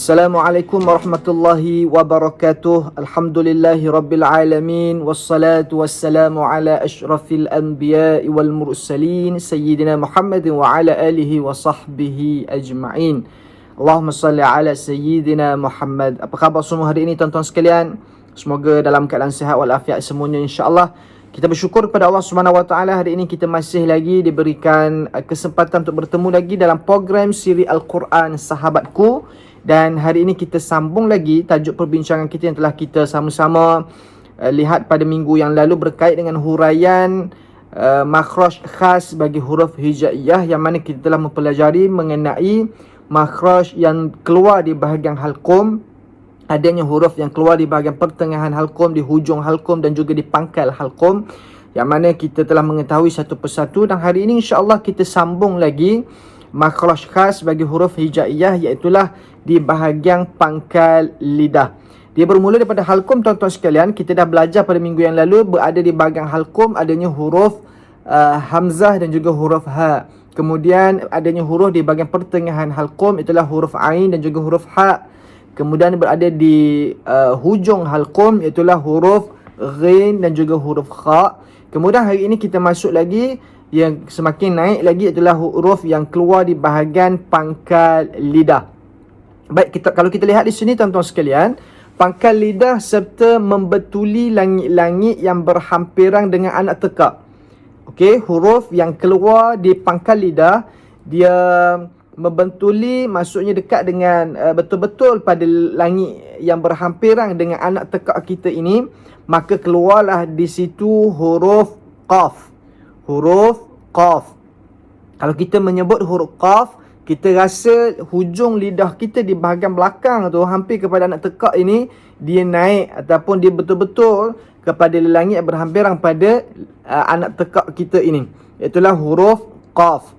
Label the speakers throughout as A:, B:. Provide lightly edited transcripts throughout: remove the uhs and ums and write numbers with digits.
A: Assalamualaikum warahmatullahi wabarakatuh. Alhamdulillahi rabbil alamin. Wassalatu wassalamu ala ashrafil anbiya'i wal mursalin Sayyidina Muhammadin wa ala alihi wa sahbihi ajma'in. Allahumma salli ala Sayyidina Muhammad. Apa khabar semua hari ini tuan-tuan sekalian? Semoga dalam keadaan sihat walafiat semuanya insya-Allah. Kita bersyukur kepada Allah Subhanahu Wa Taala, hari ini kita masih lagi diberikan kesempatan untuk bertemu lagi dalam program siri Al-Quran Sahabatku. Dan hari ini kita sambung lagi tajuk perbincangan kita yang telah kita sama-sama lihat pada minggu yang lalu berkait dengan huraian makhraj khas bagi huruf hijaiyah, yang mana kita telah mempelajari mengenai makhraj yang keluar di bahagian halqum, adanya huruf yang keluar di bahagian pertengahan halqum, di hujung halqum dan juga di pangkal halqum, yang mana kita telah mengetahui satu persatu. Dan hari ini insya-Allah kita sambung lagi makhraj khas bagi huruf hijaiyah, iaitulah di bahagian pangkal lidah. Dia bermula daripada halqum tuan-tuan sekalian. Kita dah belajar pada minggu yang lalu berada di bahagian halqum adanya huruf hamzah dan juga huruf ha. Kemudian adanya huruf di bahagian pertengahan halqum, itulah huruf ain dan juga huruf ha. Kemudian berada di hujung halqum, itulah huruf ghin dan juga huruf kha. Kemudian hari ini kita masuk lagi yang semakin naik lagi, itulah huruf yang keluar di bahagian pangkal lidah. Baik, kalau kita lihat di sini tuan-tuan sekalian, pangkal lidah serta membetuli langit-langit yang berhampiran dengan anak tekak. Okey, huruf yang keluar di pangkal lidah, dia membentuli, maksudnya dekat dengan betul-betul pada langit yang berhampiran dengan anak tekak kita ini, maka keluarlah di situ huruf qaf. Huruf qaf. Kalau kita menyebut huruf qaf, kita rasa hujung lidah kita di bahagian belakang tu, hampir kepada anak tekak ini, dia naik ataupun dia betul-betul kepada langit yang berhampiran pada anak tekak kita ini. Itulah huruf qaf.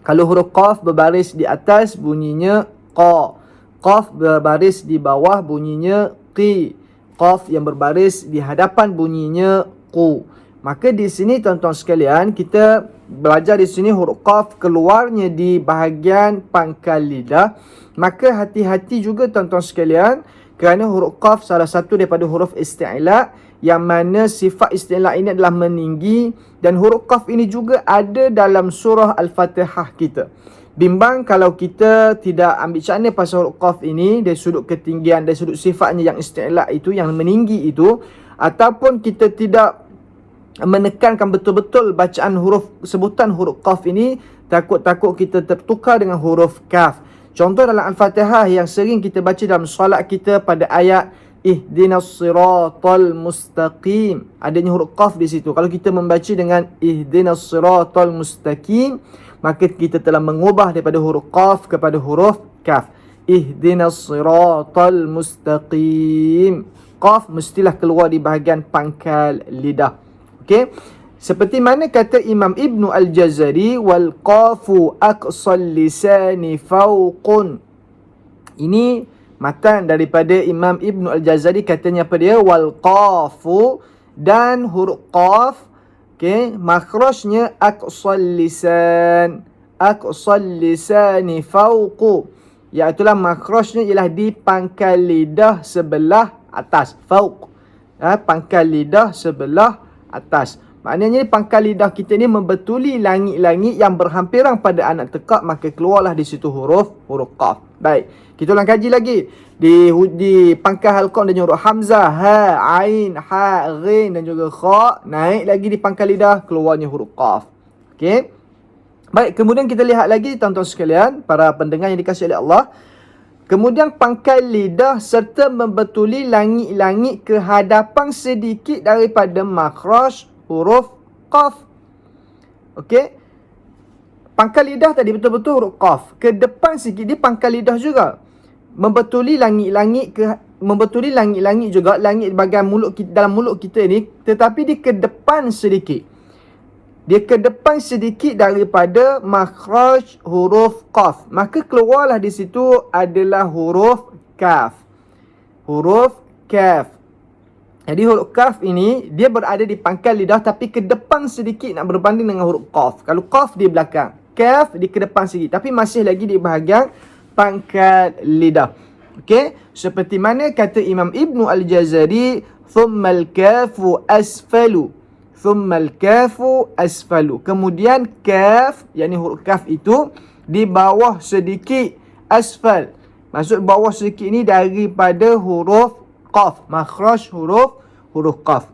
A: Kalau huruf qaf berbaris di atas bunyinya qa. Qaf berbaris di bawah bunyinya qi. Qaf yang berbaris di hadapan bunyinya qu. Maka di sini tuan-tuan sekalian, kita belajar di sini huruf qaf keluarnya di bahagian pangkal lidah. Maka hati-hati juga tuan-tuan sekalian, kerana huruf qaf salah satu daripada huruf isti'la, yang mana sifat isti'la ini adalah meninggi, dan huruf qaf ini juga ada dalam surah Al-Fatihah kita. Bimbang kalau kita tidak ambil cara pasal huruf qaf ini dari sudut ketinggian, dari sudut sifatnya yang isti'la itu, yang meninggi itu, ataupun kita tidak menekankan betul-betul bacaan huruf, sebutan huruf qaf ini, takut-takut kita tertukar dengan huruf kaf. Contoh dalam Al-Fatihah yang sering kita baca dalam solat kita pada ayat ihdinas siratal mustaqim, adanya huruf qaf di situ. Kalau kita membaca dengan ihdinas siratal mustaqim, maka kita telah mengubah daripada huruf qaf kepada huruf kaf. Ihdinas siratal mustaqim. Qaf mestilah keluar di bahagian pangkal lidah. Okey, seperti mana kata Imam Ibnu Al-Jazari, wal qafu aqsal lisani fawqun. Ini matan daripada Imam Ibnu Al-Jazari, katanya apa dia? Wal qafu, dan huruf qaf, okey, makhrajnya aqsal lisan. Aqsal lisani fawqu, iaitulah makhrajnya ialah di pangkal lidah sebelah atas. Fawq, pangkal lidah sebelah atas. Maknanya pangkal lidah kita ni membetuli langit-langit yang berhampiran pada anak tekak, maka keluarlah di situ huruf qaf. Baik, kita ulang kaji lagi. Di pangkal halqum dan huruf hamzah, ha, ain, ha, ghin dan juga kha, naik lagi di pangkal lidah, keluarnya huruf qaf. Okey. Baik, kemudian kita lihat lagi tuan-tuan sekalian, para pendengar yang dikasihi oleh Allah. Kemudian pangkal lidah serta membetuli langit-langit ke hadapan sedikit daripada makhraj huruf qaf. Okey. Pangkal lidah tadi betul-betul huruf qaf. Ke depan sikit dia pangkal lidah juga. Membetuli langit-langit juga, langit bahagian mulut kita, dalam mulut kita ni, tetapi dia ke depan sedikit. Dia ke depan sedikit daripada makhraj huruf qaf. Maka keluarlah di situ adalah huruf kaf. Huruf kaf. Jadi huruf kaf ini dia berada di pangkal lidah tapi ke depan sedikit nak berbanding dengan huruf qaf. Kalau qaf di belakang, kaf di ke depan sedikit, tapi masih lagi di bahagian pangkal lidah. Okey, seperti mana kata Imam Ibnu Al-Jazari, thummal kafu asfalu. Thummal kafu asfalu. Kemudian kaf, yakni huruf kaf itu di bawah sedikit, asfal. Maksud bawah sedikit ini daripada huruf qaf, makhraj huruf qaf.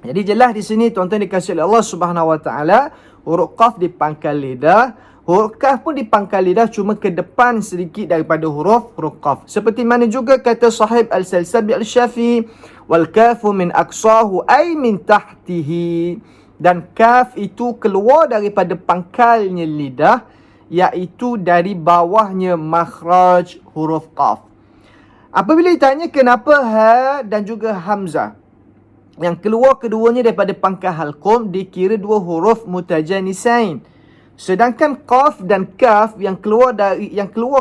A: Jadi jelas di sini tuan-tuan dikasihi oleh Allah Subhanahu Wa Taala, huruf qaf di pangkal lidah, huruf kaf pun di pangkal lidah, cuma ke depan sedikit daripada huruf qaf. Seperti mana juga kata sahib Al-Salsabi Al-Syafi'i, wal kafu min aqsahu ay min tahtihi. Dan kaf itu keluar daripada pangkalnya lidah, iaitu dari bawahnya makhraj huruf qaf. Apabila ditanya kenapa ha dan juga hamzah yang keluar keduanya daripada pangkal halqum dikira dua huruf mutajanisain, sedangkan qaf dan kaf yang keluar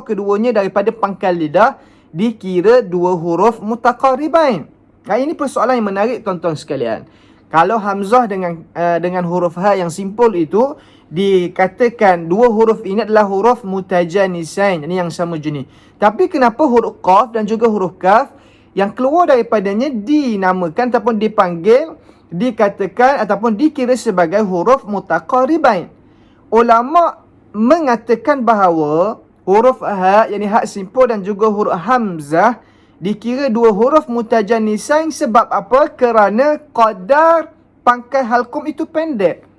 A: keduanya daripada pangkal lidah dikira dua huruf mutaqaribain. Ini persoalan yang menarik tuan-tuan sekalian. Kalau hamzah dengan huruf ha yang simpul itu dikatakan dua huruf ini adalah huruf mutajanisain, ini yang sama jenis. Tapi kenapa huruf qaf dan juga huruf kaf yang keluar daripadanya dinamakan ataupun dipanggil, dikatakan ataupun dikira sebagai huruf mutaqaribain? Ulama mengatakan bahawa huruf ha, yakni ha simpul, dan juga huruf hamzah dikira dua huruf mutajanisain. Sebab apa? Kerana qadar pangkal halqum itu pendek.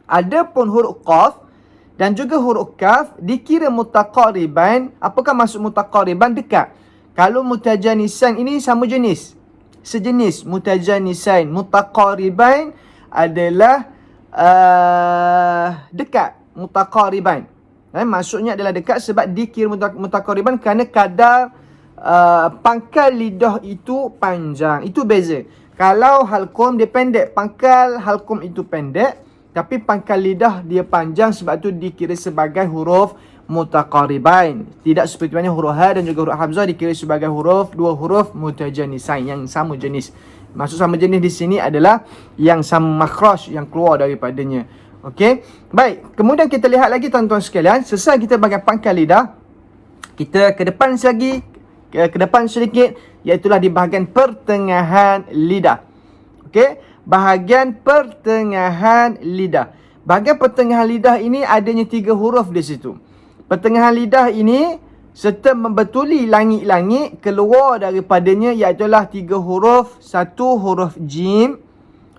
A: Adapun huruf qaf dan juga huruf kaf dikira mutaqaribain. Apakah maksud mutaqariban? Dekat. Kalau mutajanisain ini sama jenis, sejenis. Mutajanisain, mutaqaribain adalah dekat. Mutaqaribain maksudnya adalah dekat, sebab dikira mutaqariban kerana kadar pangkal lidah itu panjang. Itu beza. Kalau halqum dia pendek, pangkal halqum itu pendek, tapi pangkal lidah dia panjang, sebab tu dikira sebagai huruf mutaqaribain. Tidak seperti mana huruf ha dan juga huruf hamzah dikira sebagai dua huruf mutajanisain yang sama jenis. Maksud sama jenis di sini adalah yang sama makhraj yang keluar daripadanya. Okey. Baik, kemudian kita lihat lagi tuan-tuan sekalian, selesai kita bahagian pangkal lidah, kita ke depan sedikit, iaitulah di bahagian pertengahan lidah. Okey, bahagian pertengahan lidah. Bahagian pertengahan lidah ini adanya 3 huruf di situ. Pertengahan lidah ini serta membetuli langit-langit keluar daripadanya, iaitulah 3 huruf. 1 huruf jim,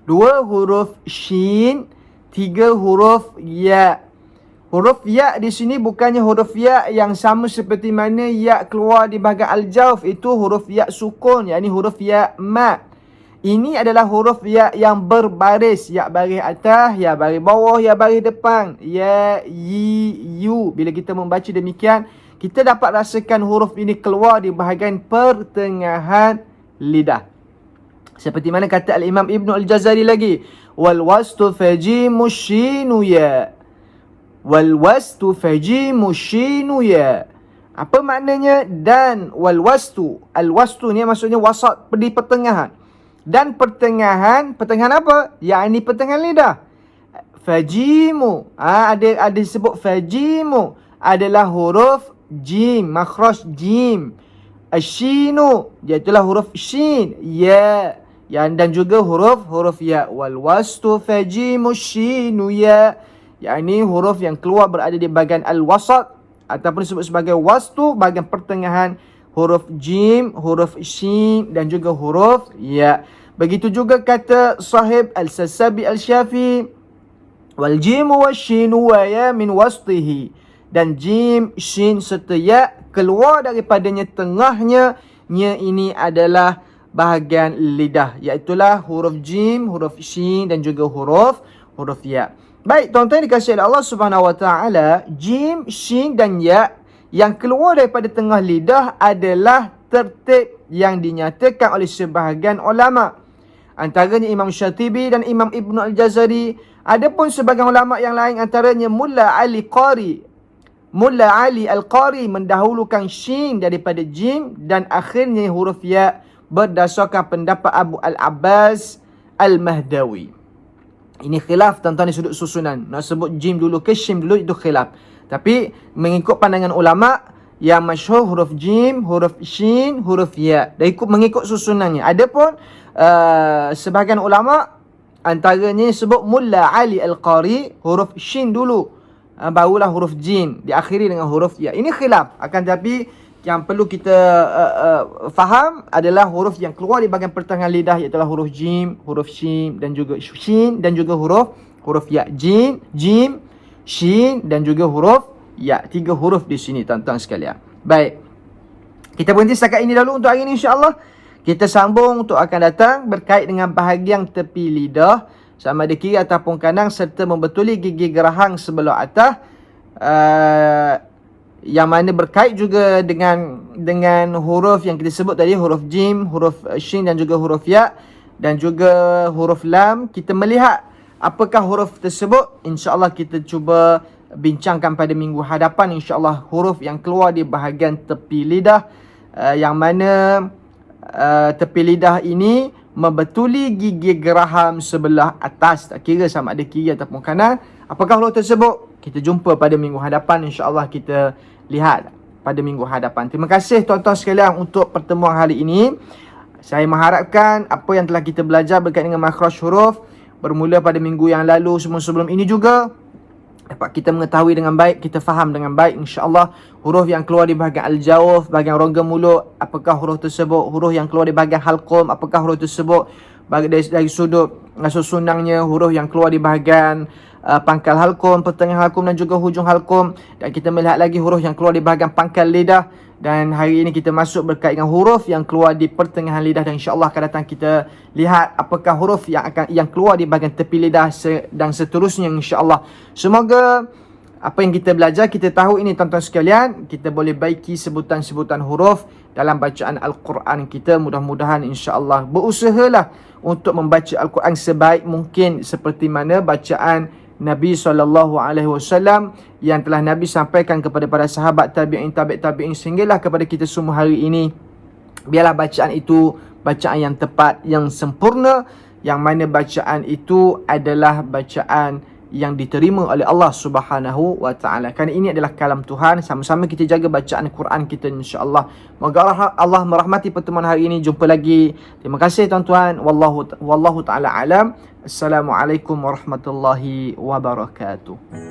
A: 2 huruf shin, 3 huruf ya. Huruf ya di sini bukannya huruf ya yang sama seperti mana ya keluar di bahagian al-jawf, itu huruf ya sukun, yakni huruf ya mat. Ini adalah huruf ya yang berbaris, ya baris atas, ya baris bawah, ya baris depan, ya, yi, yu. Bila kita membaca demikian, kita dapat rasakan huruf ini keluar di bahagian pertengahan lidah. Seperti mana kata Al-Imam Ibnu Al-Jazari lagi, wal wastu fajimu shinu ya. Wal wastu fajimu shinu ya. Apa maknanya? Dan wal wastu. Al wastu ni maksudnya wasat, di pertengahan. Dan pertengahan apa? Yakni pertengahan lidah. Fajimu. Ada disebut fajimu adalah huruf jim, makhraj jim. Ashinu iaitulah huruf shin, ya. Dan juga huruf ya. Wal wastu fajimu shinu ya. Yakni huruf yang keluar berada di bahagian al-wasat ataupun disebut sebagai wastu, bahagian pertengahan, huruf jim, huruf shin dan juga huruf ya. Begitu juga kata sahib Al-Salsabi Al-Syafi'i, wal jimu wa shinu wa ya min wastihi. Dan jim, shin serta ya keluar daripadanya tengahnya, nya ini adalah bahagian lidah, iaitulah huruf jim, huruf shin dan juga huruf ya. Baik, tuan-tuan dikasihi oleh Allah Subhanahu Wa Taala, jim, shin dan ya yang keluar daripada tengah lidah adalah tertib yang dinyatakan oleh sebahagian ulama, antaranya Imam Syatibi dan Imam Ibnu Al-Jazari. Adapun sebahagian ulama yang lain, antaranya Mulla Ali Al-Qari mendahulukan shin daripada jim dan akhirnya huruf ya berdasarkan pendapat Abu Al-Abbas Al-Mahdawi. Ini khilaf tuan-tuan di sudut susunan. Nak sebut jim dulu ke shin dulu, itu khilaf. Tapi mengikut pandangan ulama, yang masyhur huruf jim, huruf shin, huruf ya. Dan mengikut susunannya. Adapun sebahagian ulama antaranya sebut Mulla Ali Al-Qari huruf shin dulu, barulah huruf jim, diakhiri dengan huruf ya. Ini khilaf, akan tetapi yang perlu kita faham adalah huruf yang keluar di bahagian pertengahan lidah, iaitu huruf jim, huruf shin dan juga shin, dan juga huruf ya. Jim, shin dan juga huruf ya. 3 huruf di sini tuan-tuan sekalian. Baik, kita berhenti setakat ini dulu untuk hari ini, insya-Allah. Kita sambung untuk akan datang berkait dengan bahagian tepi lidah, sama ada kiri ataupun kanan, serta membetuli gigi gerahang sebelah atas, yang mana berkait juga dengan huruf yang kita sebut tadi, huruf jim, huruf shin dan juga huruf ya, dan juga huruf lam. Kita melihat apakah huruf tersebut, insya-Allah kita cuba bincangkan pada minggu hadapan, insya-Allah, huruf yang keluar di bahagian tepi lidah, yang mana tepi lidah ini membetuli gigi geraham sebelah atas, tak kira sama ada kiri ataupun kanan. Apakah huruf tersebut? Kita jumpa pada minggu hadapan, insya-Allah kita lihat pada minggu hadapan. Terima kasih tuan-tuan sekalian untuk pertemuan hari ini. Saya mengharapkan apa yang telah kita belajar berkaitan dengan makhraj huruf bermula pada minggu yang lalu sebelum ini juga dapat kita mengetahui dengan baik, kita faham dengan baik, insya-Allah. Huruf yang keluar di bahagian al-jawf, bahagian rongga mulut, apakah huruf tersebut? Huruf yang keluar di bahagian halqum, apakah huruf tersebut? Dari sudut susunangnya, huruf yang keluar di bahagian pangkal halqum, pertengahan halqum dan juga hujung halqum. Dan kita melihat lagi huruf yang keluar di bahagian pangkal lidah. Dan hari ini kita masuk berkait dengan huruf yang keluar di pertengahan lidah, dan insya-Allah akan datang kita lihat apakah huruf yang keluar di bahagian tepi lidah dan seterusnya, insya-Allah. Semoga apa yang kita belajar, kita tahu ini tuan-tuan sekalian, kita boleh baiki sebutan-sebutan huruf dalam bacaan Al-Quran kita. Mudah-mudahan insya-Allah berusahalah untuk membaca Al-Quran sebaik mungkin seperti mana bacaan Nabi SAW yang telah Nabi sampaikan kepada para sahabat, tabi'in, tabi'in, sehinggalah kepada kita semua hari ini. Biarlah bacaan itu bacaan yang tepat, yang sempurna, yang mana bacaan itu adalah bacaan yang diterima oleh Allah Subhanahu wa taala. Kerana ini adalah kalam Tuhan. Sama-sama kita jaga bacaan Quran kita, insya-Allah. Moga Allah merahmati pertemuan hari ini. Jumpa lagi. Terima kasih tuan-tuan. Wallahu taala alam. Assalamualaikum warahmatullahi wabarakatuh.